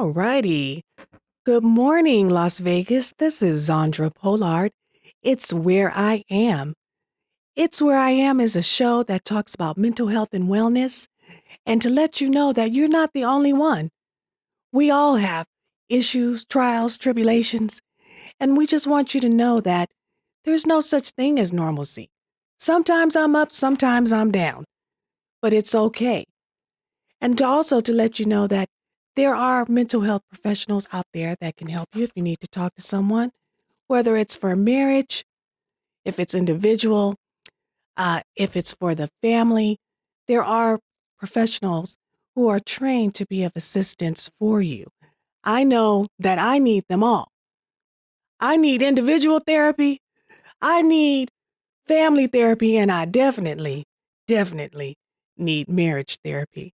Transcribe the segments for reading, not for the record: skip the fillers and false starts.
All righty. Good morning, Las Vegas. This is Zandra Pollard. It's Where I Am. It's Where I Am is a show that talks about mental health and wellness, and to let you know that you're not the only one. We all have issues, trials, tribulations, and we just want you to know that there's no such thing as normalcy. Sometimes I'm up, sometimes I'm down, but it's okay. And to let you know that there are mental health professionals out there that can help you if you need to talk to someone, whether it's for marriage, if it's individual, if it's for the family. There are professionals who are trained to be of assistance for you. I know that I need them all. I need individual therapy. I need family therapy, and I definitely need marriage therapy.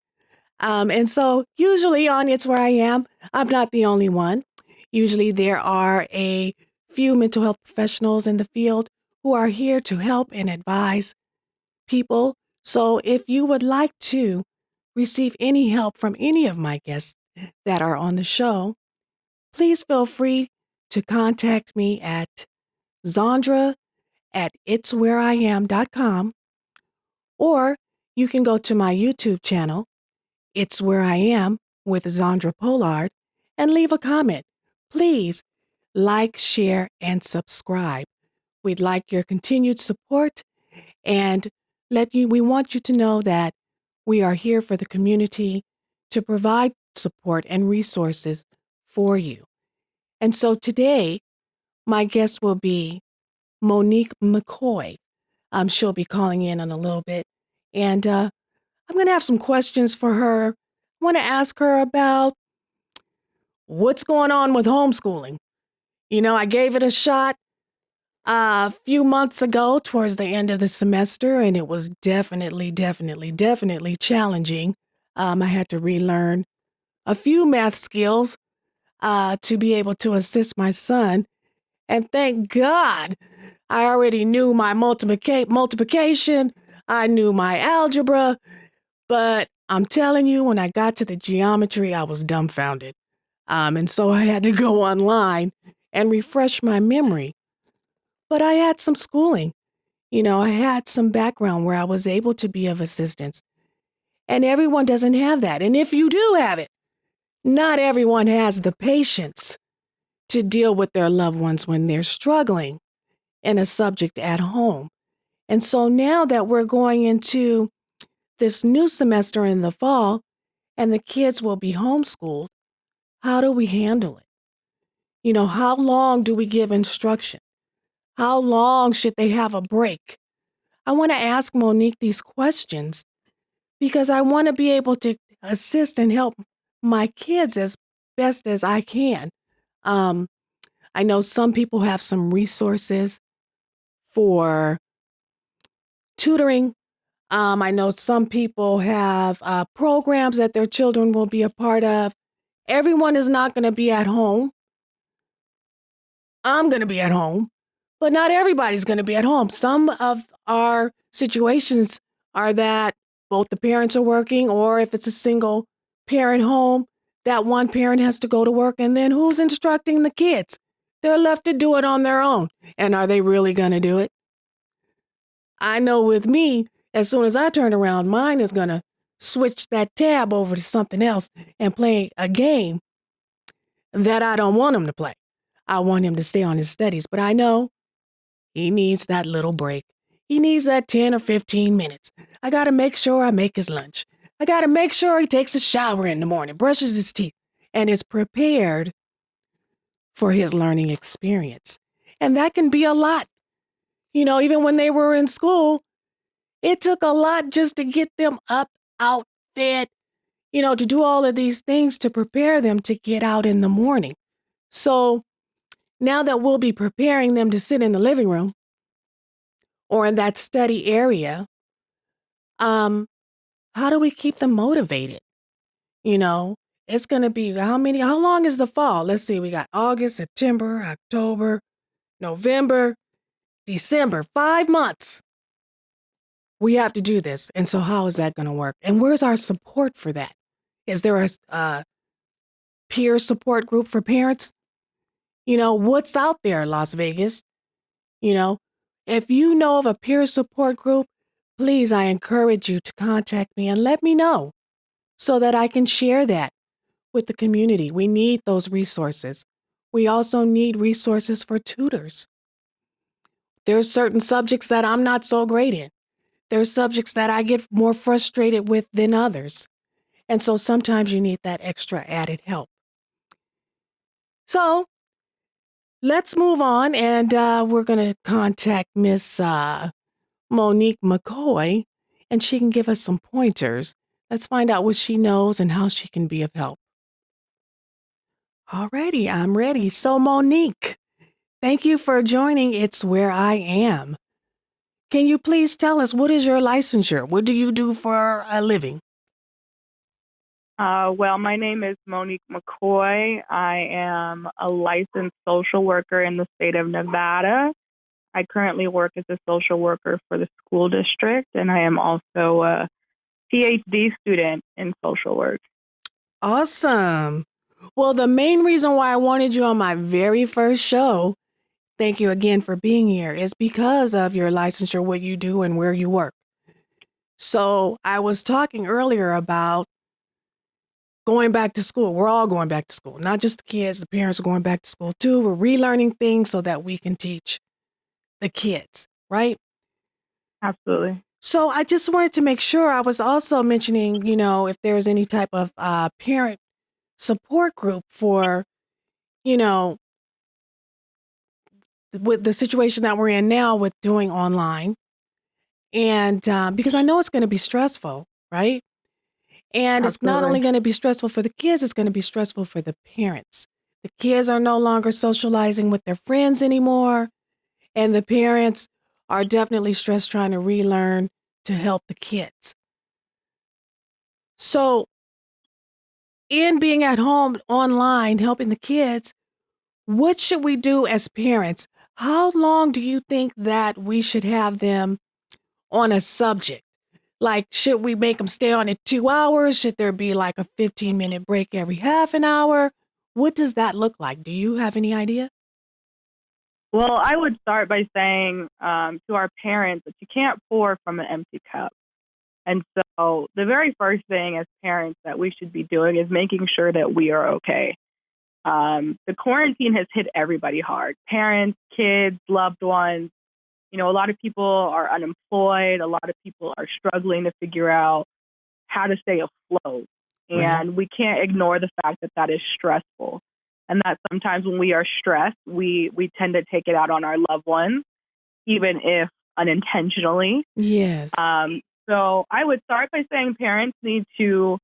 And so usually on It's Where I Am, I'm not the only one. Usually there are a few mental health professionals in the field who are here to help and advise people. So if you would like to receive any help from any of my guests that are on the show, please feel free to contact me at Zandra at itswhereiam.com, or you can go to my YouTube channel, It's Where I Am with Zandra Pollard, and leave a comment. Please like, share, and subscribe. We'd like your continued support, and we want you to know that we are here for the community to provide support and resources for you. And so today, my guest will be Monique McCoy. She'll be calling in a little bit, and I'm going to have some questions for her. I want to ask her about what's going on with homeschooling. I gave it a shot a few months ago towards the end of the semester, and it was definitely challenging. I had to relearn a few math skills to be able to assist my son. And thank God I already knew my multiplication. I knew my algebra. But I'm telling you, when I got to the geometry, I was dumbfounded. And so I had to go online and refresh my memory. But I had some schooling. I had some background where I was able to be of assistance. And everyone doesn't have that. And if you do have it, not everyone has the patience to deal with their loved ones when they're struggling in a subject at home. And so now that we're going into this new semester in the fall and the kids will be homeschooled, how do we handle it? How long do we give instruction? How long should they have a break? I want to ask Monique these questions because I want to be able to assist and help my kids as best as I can. Um, I know some people have some resources for tutoring. I know some people have programs that their children will be a part of. Everyone is not going to be at home. I'm going to be at home, but not everybody's going to be at home. Some of our situations are that both the parents are working, or if it's a single parent home, that one parent has to go to work, and then who's instructing the kids? They're left to do it on their own. And are they really going to do it? I know with me, as soon as I turn around, mine is going to switch that tab over to something else and play a game that I don't want him to play. I want him to stay on his studies, but I know he needs that little break. He needs that 10 or 15 minutes. I got to make sure I make his lunch. I got to make sure he takes a shower in the morning, brushes his teeth, and is prepared for his learning experience. And that can be a lot. Even when they were in school, it took a lot just to get them up, out, fed, to do all of these things to prepare them to get out in the morning. So now that we'll be preparing them to sit in the living room or in that study area, how do we keep them motivated? It's going to be how long is the fall? Let's see, we got August, September, October, November, December, 5 months. We have to do this. And so how is that going to work? And where's our support for that? Is there a peer support group for parents, what's out there, Las Vegas? You know, if you know of a peer support group, please, I encourage you to contact me and let me know so that I can share that with the community. We need those resources. We also need resources for tutors. There's certain subjects that I'm not so great in. There's subjects that I get more frustrated with than others. And so sometimes you need that extra added help. So let's move on, and we're going to contact Miss Monique McCoy, and she can give us some pointers. Let's find out what she knows and how she can be of help. Alrighty, I'm ready. So, Monique, thank you for joining It's Where I Am. Can you please tell us, what is your licensure? What do you do for a living? Well, my name is Monique McCoy. I am a licensed social worker in the state of Nevada. I currently work as a social worker for the school district, and I am also a PhD student in social work. Awesome. Well, the main reason why I wanted you on my very first show, thank you again for being here, is because of your licensure, what you do, and where you work. So I was talking earlier about going back to school. We're all going back to school, not just the kids. The parents are going back to school too. We're relearning things so that we can teach the kids, right? Absolutely. So I just wanted to make sure. I was also mentioning, if there's any type of parent support group for, with the situation that we're in now with doing online. And because I know it's going to be stressful, right? And it's not only Absolutely. going to be stressful for the kids, it's going to be stressful for the parents. The kids are no longer socializing with their friends anymore. And the parents are definitely stressed trying to relearn to help the kids. So, in being at home online, helping the kids, what should we do as parents? How long do you think that we should have them on a subject? Like, should we make them stay on it 2 hours? Should there be like a 15-minute break every half an hour? What does that look like? Do you have any idea? Well, I would start by saying to our parents that you can't pour from an empty cup. And so the very first thing as parents that we should be doing is making sure that we are okay. The quarantine has hit everybody hard. Parents, kids, loved ones. A lot of people are unemployed. A lot of people are struggling to figure out how to stay afloat. Right. And we can't ignore the fact that that is stressful. And that sometimes when we are stressed, we tend to take it out on our loved ones, even if unintentionally. Yes. So I would start by saying parents need to,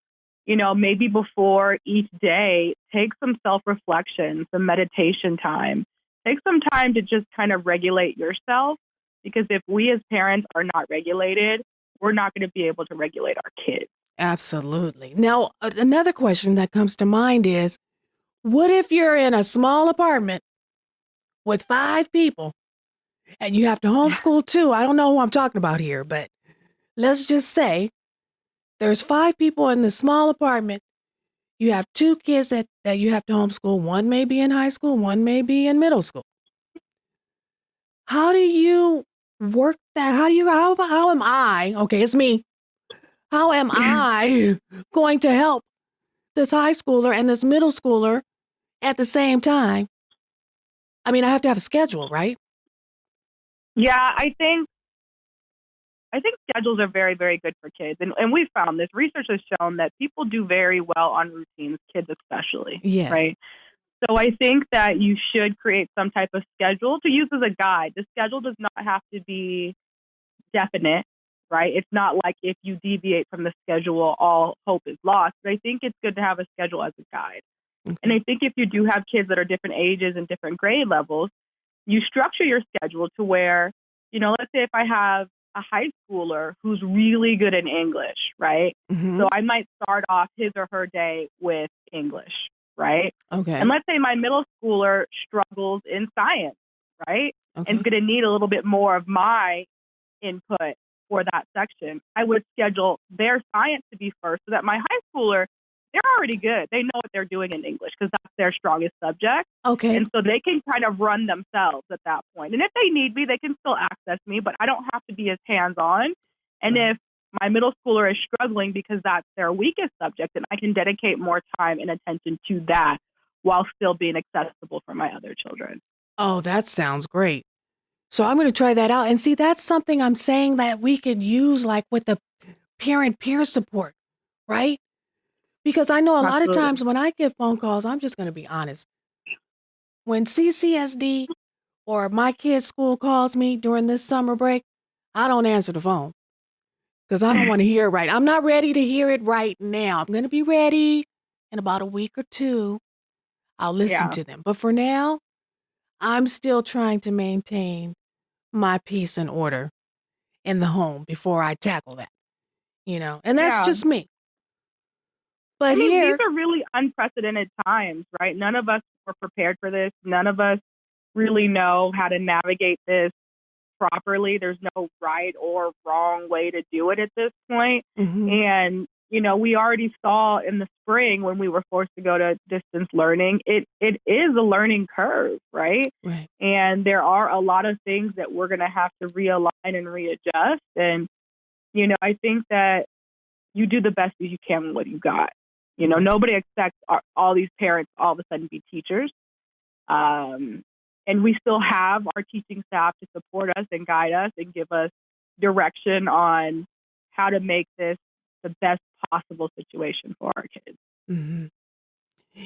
maybe before each day, take some self-reflection, some meditation time. Take some time to just kind of regulate yourself, because if we as parents are not regulated, we're not going to be able to regulate our kids. Absolutely. Now, another question that comes to mind is, what if you're in a small apartment with 5 people and you have to homeschool too? I don't know who I'm talking about here, but let's just say there's 5 people in this small apartment. You have 2 kids that you have to homeschool. One may be in high school, one may be in middle school. How do you work that? How am I, okay, it's me. How am I going to help this high schooler and this middle schooler at the same time? I mean, I have to have a schedule, right? Yeah, I think schedules are very, very good for kids. And we've found this. Research has shown that people do very well on routines, kids especially, Yes. right? So I think that you should create some type of schedule to use as a guide. The schedule does not have to be definite, right? It's not like if you deviate from the schedule, all hope is lost. But I think it's good to have a schedule as a guide. And Okay. I think if you do have kids that are different ages and different grade levels, you structure your schedule to where, let's say if I have a high schooler who's really good in English, right? Mm-hmm. So I might start off his or her day with English, right? Okay. And let's say my middle schooler struggles in science, right? And is Okay. going to need a little bit more of my input for that section. I would schedule their science to be first so that my high schooler they're already good. They know what they're doing in English because that's their strongest subject. Okay. And so they can kind of run themselves at that point. And if they need me, they can still access me, but I don't have to be as hands on. And Right. if my middle schooler is struggling because that's their weakest subject, then I can dedicate more time and attention to that while still being accessible for my other children. Oh, that sounds great. So I'm going to try that out. And see, that's something I'm saying that we could use like with the parent peer support, right? Because I know a lot of Absolutely. times when I get phone calls, I'm just going to be honest. When CCSD or my kid's school calls me during this summer break, I don't answer the phone because I don't want to hear it right. I'm not ready to hear it right now. I'm going to be ready in about a week or two. I'll listen Yeah. to them. But for now, I'm still trying to maintain my peace and order in the home before I tackle that, and that's Yeah. just me. I But mean, these here, are really unprecedented times, right? None of us were prepared for this. None of us really know how to navigate this properly. There's no right or wrong way to do it at this point. hmm And, we already saw in the spring when we were forced to go to distance learning, it is a learning curve, right? right. And there are a lot of things that we're going to have to realign and readjust. And, I think that you do the best that you can with what you got. Right. Nobody expects all these parents all of a sudden be teachers. And we still have our teaching staff to support us and guide us and give us direction on how to make this the best possible situation for our kids. hmm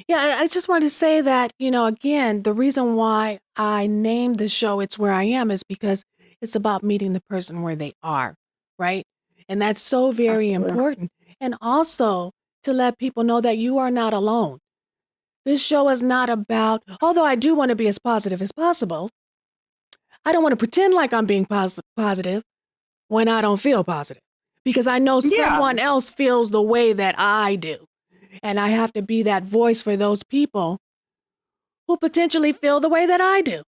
Yeah, I just wanted to say that, again, the reason why I named the show It's Where I Am is because it's about meeting the person where they are, right? And that's so very Absolutely. important. And also to let people know that you are not alone. This show is not about, although I do want to be as positive as possible, I don't want to pretend like I'm being positive when I don't feel positive because I know Yeah. someone else feels the way that I do. And I have to be that voice for those people who potentially feel the way that I do,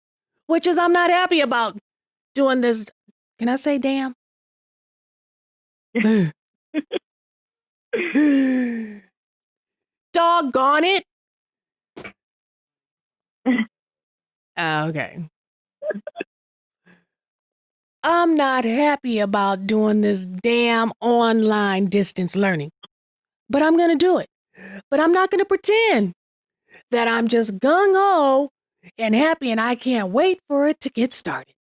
which is I'm not happy about doing this. Can I say damn? Doggone it. Okay. I'm not happy about doing this damn online distance learning, but I'm going to do it. But I'm not going to pretend that I'm just gung ho and happy and I can't wait for it to get started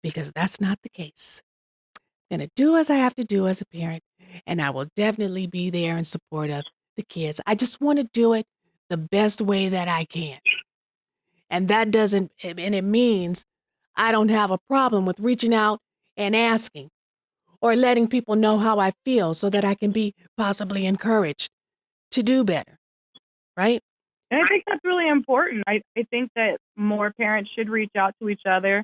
because that's not the case. I'm going to do as I have to do as a parent, and I will definitely be there in support of the kids. I just want to do it the best way that I can. And that doesn't, and it means I don't have a problem with reaching out and asking or letting people know how I feel so that I can be possibly encouraged to do better, right? And I think that's really important. I think that more parents should reach out to each other,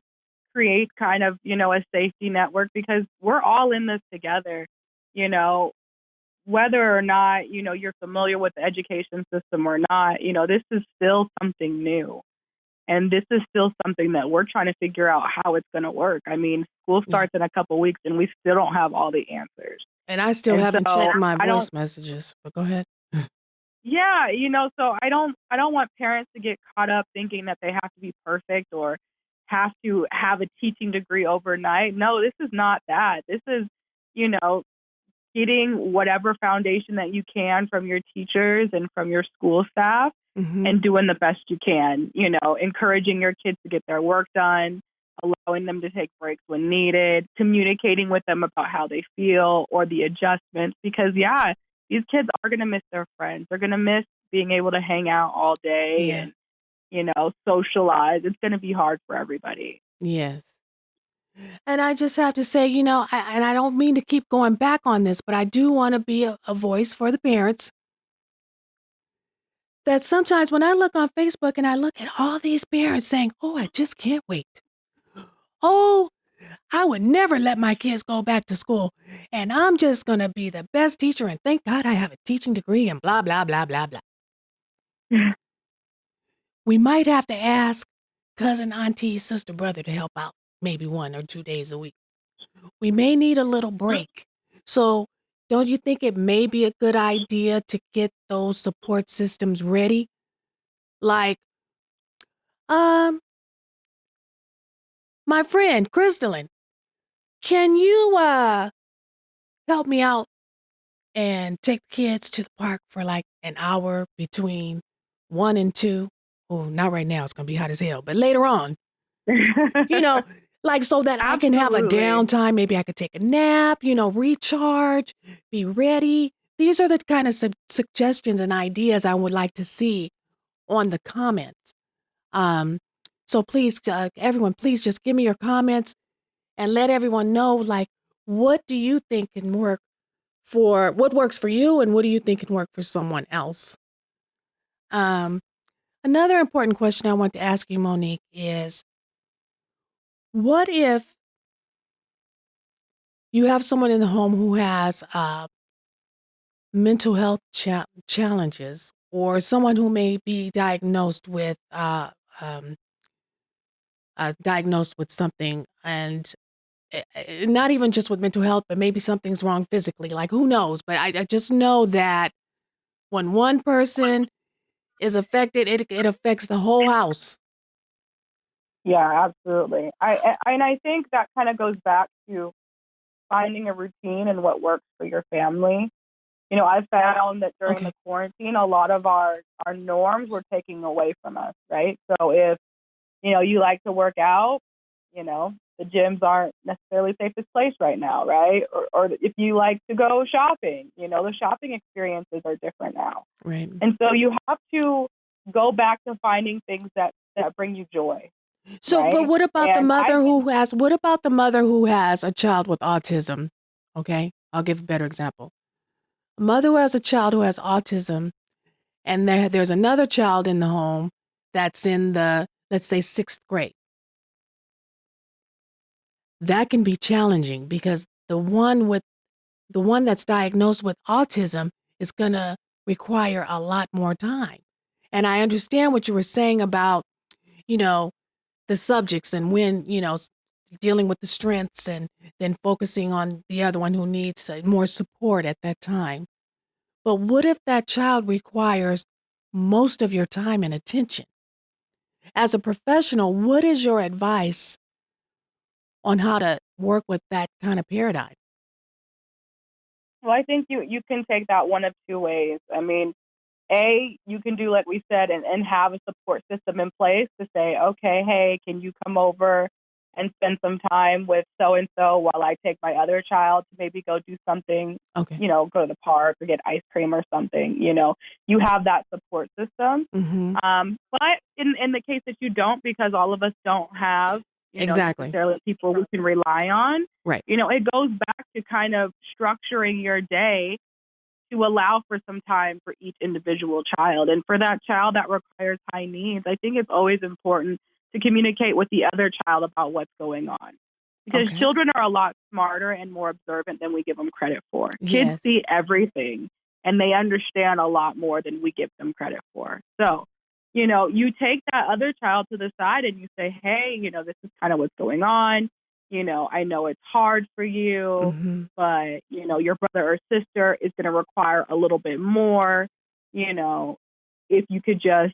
create kind of, a safety network because we're all in this together. You know, whether or not, you're familiar with the education system or not, this is still something new. And this is still something that we're trying to figure out how it's going to work. I mean, school Yeah. starts in a couple of weeks and we still don't have all the answers. And I still And haven't so checked my I don't, voice messages, but go ahead. yeah, so I don't want parents to get caught up thinking that they have to be perfect or have to have a teaching degree overnight. No, this is not that. This is, you know, getting whatever foundation that you can from your teachers and from your school staff hmm and doing the best you can, encouraging your kids to get their work done, allowing them to take breaks when needed, communicating with them about how they feel or the adjustments. Because, yeah, these kids are going to miss their friends. They're going to miss being able to hang out all day Yeah. and, socialize. It's going to be hard for everybody. Yes. And I just have to say, and I don't mean to keep going back on this, but I do want to be a voice for the parents that sometimes when I look on Facebook and I look at all these parents saying, oh, I just can't wait. Oh, I would never let my kids go back to school. And I'm just going to be the best teacher. And thank God I have a teaching degree and blah, blah, blah, blah, blah. We might have to ask cousin, auntie, sister, brother to help out maybe 1 or 2 days a week. We may need a little break. So don't you think it may be a good idea to get those support systems ready? Like, um, my friend Crystalline, can you help me out and take the kids to the park for like an hour between 1 and 2? Oh, not right now. It's gonna be hot as hell, but later on, you know, like so that I can have a Absolutely. downtime. Maybe I could take a nap, recharge, be ready. These are the kind of suggestions and ideas I would like to see on the comments. Um, so please, everyone, please just give me your comments and let everyone know, like, what do you think can work for what works for you and what do you think can work for someone else? Um, Another important question I want to ask you, Monique, is what if you have someone in the home who has mental health challenges or someone who may be um, diagnosed with something and not even just with mental health, but maybe something's wrong physically. Like, who knows? But I just know that when one person is affected, it affects the whole house. Yeah, absolutely. And I think that kind of goes back to finding a routine and what works for your family. I've found that during Okay. the quarantine, a lot of our norms were taking away from us, right? So if, you like to work out, the gyms aren't necessarily the safest place right now, right? Or if you like to go shopping, the shopping experiences are different now. Right. And so you have to go back to finding things that bring you joy, So, but right? And I think, what about the mother who has a child with autism? Okay. I'll give a better example. A mother who has a child who has autism, and there's another child in the home that's in the, let's say, 6th grade. That can be challenging because the one that's diagnosed with autism is going to require a lot more time. And I understand what you were saying about, you know, the subjects and when, dealing with the strengths and then focusing on the other one who needs more support at that time. But what if that child requires most of your time and attention? As a professional, what is your advice on how to work with that kind of paradigm? well, I think you can take that one of two ways. I mean, you can do like we said and have a support system in place to say, okay, hey, can you come over and spend some time with so and so while I take my other child to maybe go do something, Okay. go to the park or get ice cream or something. You have that support system. Mm-hmm. But in the case that you don't, because all of us don't have, Exactly. necessarily people we can rely on, Right. it goes back to kind of structuring your day to allow for some time for each individual child. And for that child that requires high needs, I think it's always important to communicate with the other child about what's going on. Because Okay. children are a lot smarter and more observant than we give them credit for. Kids Yes. see everything and they understand a lot more than we give them credit for. So, you take that other child to the side and you say, hey, this is kind of what's going on. I know it's hard for you, Mm-hmm. but your brother or sister is going to require a little bit more. you know if you could just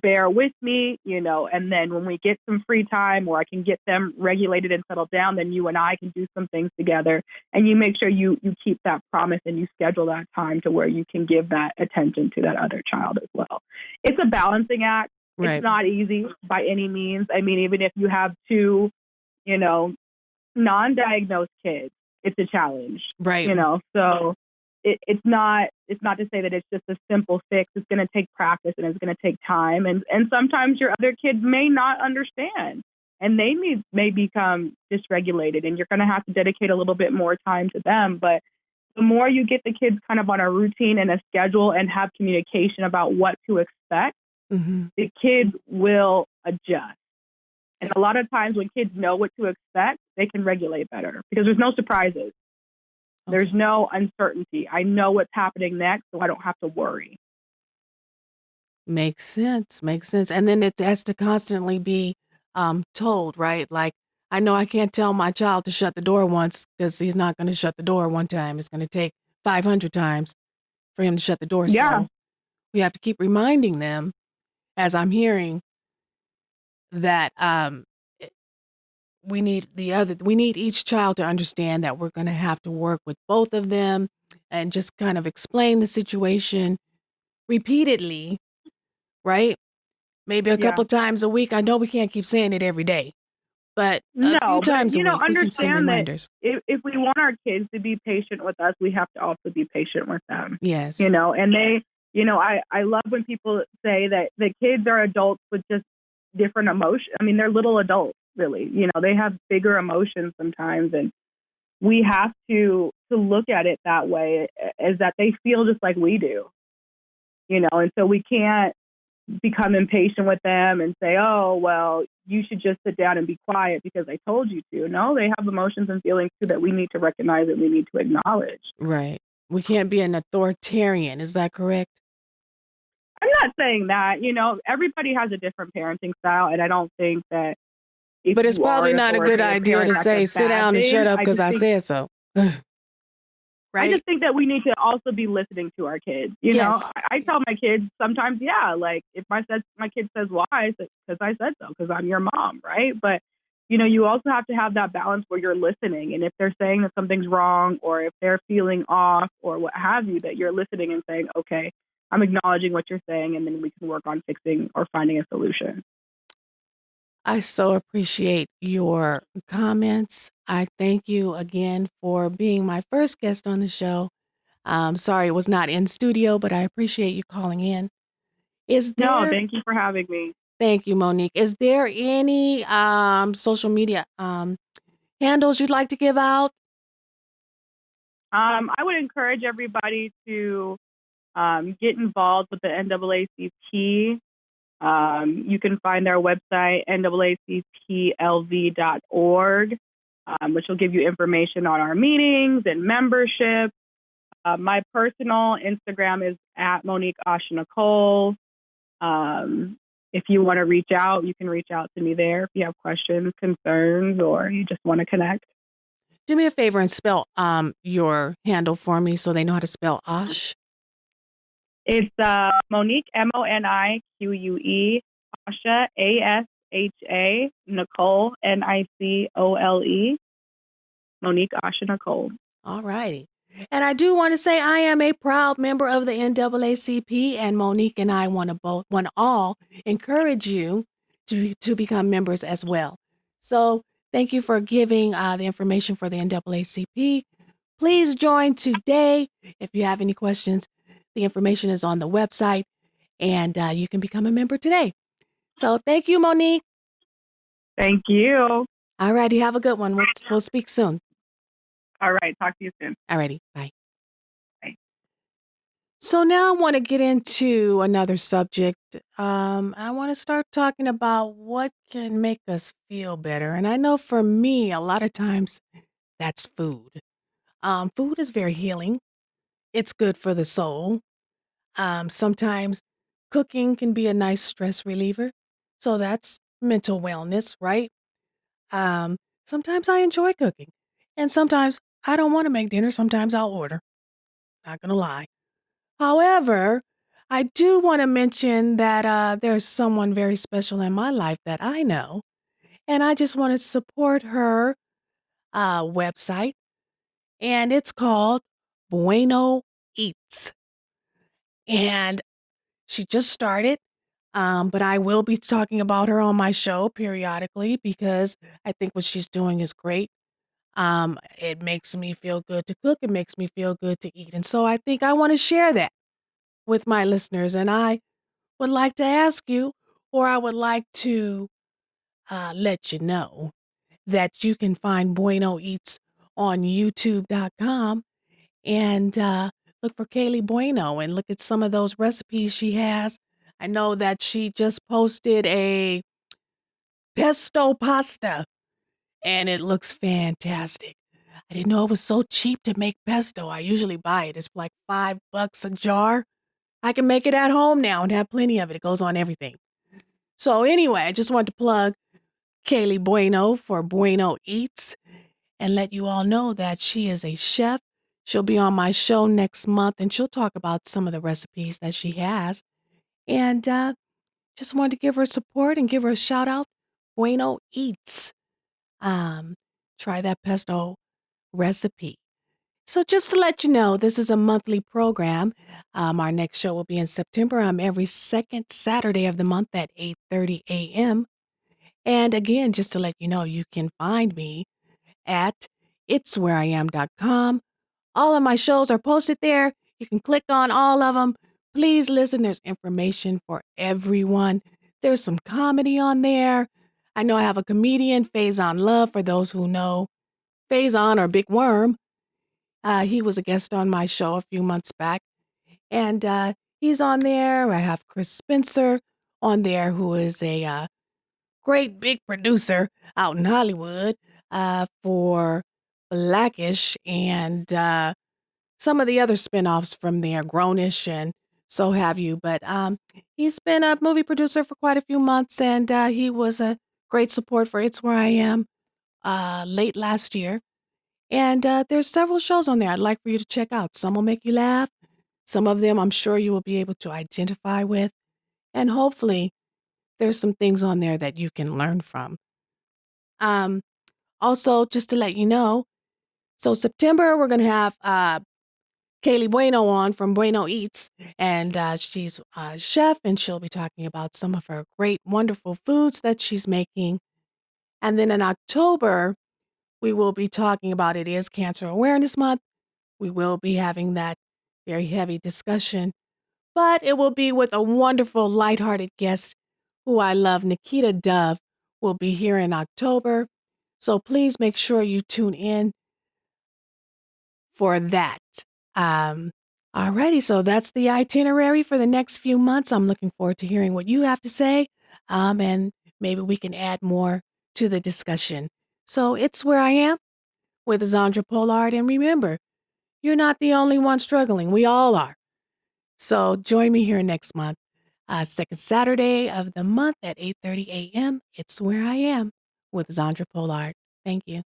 bear with me, and then when we get some free time or I can get them regulated and settled down, then you and I can do some things together. And you make sure you keep that promise and you schedule that time to where you can give that attention to that other child as well. It's a balancing act. It's Right. not easy by any means. I mean, even if you have two, you know, non-diagnosed kids, it's a challenge, Right. So it's not to say that it's just a simple fix. It's going to take practice and it's going to take time, and sometimes your other kids may not understand, and they may become dysregulated, and you're going to have to dedicate a little bit more time to them. But the more you get the kids kind of on a routine and a schedule and have communication about what to expect, Mm-hmm. the kids will adjust. And a lot of times when kids know what to expect, they can regulate better because there's no surprises. There's Okay. no uncertainty. I know what's happening next, so I don't have to worry. Makes sense. Makes sense. And then it has to constantly be told, right? Like, I know I can't tell my child to shut the door once because he's not going to shut the door one time. It's going to take 500 times for him to shut the door. Yeah. So we have to keep reminding them, as I'm hearing, that we need each child to understand that we're going to have to work with both of them and just kind of explain the situation repeatedly, right? Maybe a Yeah. couple times a week. I know we can't keep saying it every day, but a few No, but times a week we can send understand that reminders. if we want our kids to be patient with us, we have to also be patient with them. Yes. And I love when people say that the kids are adults with just different emotions. I mean, they're little adults, really. They have bigger emotions sometimes, and we have to look at it that way, as that they feel just like we do. And so we can't become impatient with them and say, oh, well, you should just sit down and be quiet because I told you to. No, they have emotions and feelings too that we need to recognize and we need to acknowledge. Right. We can't be an authoritarian. Is that correct? I'm not saying that. Everybody has a different parenting style, and I don't think that if But it's you are probably an not a good authoritative idea parent, to that's a say, sit bad down and shut thing. up because I said so. I Right? just think that we need to also be listening to our kids. Yes. I tell my kids sometimes, yeah, like if my kid says why, because I said so, because I'm your mom, right? But you also have to have that balance where you're listening, and if they're saying that something's wrong, or if they're feeling off, or what have you, that you're listening and saying, okay, I'm acknowledging what you're saying, and then we can work on fixing or finding a solution. I so appreciate your comments. I thank you again for being my first guest on the show. Sorry it was not in studio, but I appreciate you calling in. Is No, there, thank you for having me. thank you, Monique. Is there any social media handles you'd like to give out? I would encourage everybody to get involved with the NAACP. You can find our website, naacplv.org, which will give you information on our meetings and membership. My personal Instagram is at Monique Nicole. If you want to reach out, you can reach out to me there if you have questions, concerns, or you just want to connect. Do me a favor and spell your handle for me so they know how to spell Osh. It's Monique, Monique, Asha, Asha, Nicole, Nicole. Monique Asha Nicole. All righty. And I do want to say I am a proud member of the NAACP, and Monique and I want to all encourage you to become members as well. So thank you for giving the information for the NAACP. Please join today. If you have any questions, the information is on the website, and you can become a member today. So thank you, Monique. Thank you. All righty. Have a good one. We'll speak soon. All right. Talk to you soon. All righty. Bye. Bye. So now I want to get into another subject. I want to start talking about what can make us feel better. And I know for me, a lot of times that's food. Food is very healing. It's good for the soul. Sometimes cooking can be a nice stress reliever. So that's mental wellness, right? Um, Sometimes I enjoy cooking. And sometimes I don't want to make dinner. Sometimes I'll order. Not going to lie. However, I do want to mention that there's someone very special in my life that I know, and I just want to support her website, and it's called Bueno Eats. And she just started, but I will be talking about her on my show periodically because I think what she's doing is great. It makes me feel good to cook. It makes me feel good to eat. And so I think I want to share that with my listeners. And I would like to ask you, or I would like to let you know that you can find Bueno Eats on YouTube.com and look for Kaylee Bueno and look at some of those recipes she has. I know that she just posted a pesto pasta and it looks fantastic. I didn't know it was so cheap to make pesto. I usually buy it. It's like $5 a jar. I can make it at home now and have plenty of it. It goes on everything. So anyway, I just wanted to plug Kaylee Bueno for Bueno Eats and let you all know that she is a chef. She'll be on my show next month and she'll talk about some of the recipes that she has. And just wanted to give her support and give her a shout out. Bueno Eats. Um, Try that pesto recipe. So just to let you know, this is a monthly program. Our next show will be in September. I'm every second Saturday of the month at 8:30 a.m. And again, just to let you know, you can find me at itswhereiam.com. All of my shows are posted there. You can click on all of them. Please listen. There's information for everyone. There's some comedy on there. I know I have a comedian, Faison Love, for those who know Faison or Big Worm. He was a guest on my show a few months back, and he's on there. I have Chris Spencer on there, who is a great big producer out in Hollywood for Blackish and some of the other spinoffs from there, Grownish and so have you. But he's been a movie producer for quite a few months, and he was a great support for It's Where I Am late last year. And there's several shows on there I'd like for you to check out. Some will make you laugh. Some of them I'm sure you will be able to identify with. And hopefully there's some things on there that you can learn from. Um, Also, just to let you know, so September we're going to have Kaylee Bueno on from Bueno Eats, and she's a chef, and she'll be talking about some of her great, wonderful foods that she's making. And then in October, we will be talking about it is Cancer Awareness Month. We will be having that very heavy discussion, but it will be with a wonderful, lighthearted guest who I love, Nikita Dove, will be here in October. So please make sure you tune in for that. Alrighty, so that's the itinerary for the next few months. I'm looking forward to hearing what you have to say, and maybe we can add more to the discussion. So it's where I am with Zandra Pollard, and remember, you're not the only one struggling. We all are. So join me here next month, second Saturday of the month at 8:30 a.m. It's where I am with Zandra Pollard. Thank you.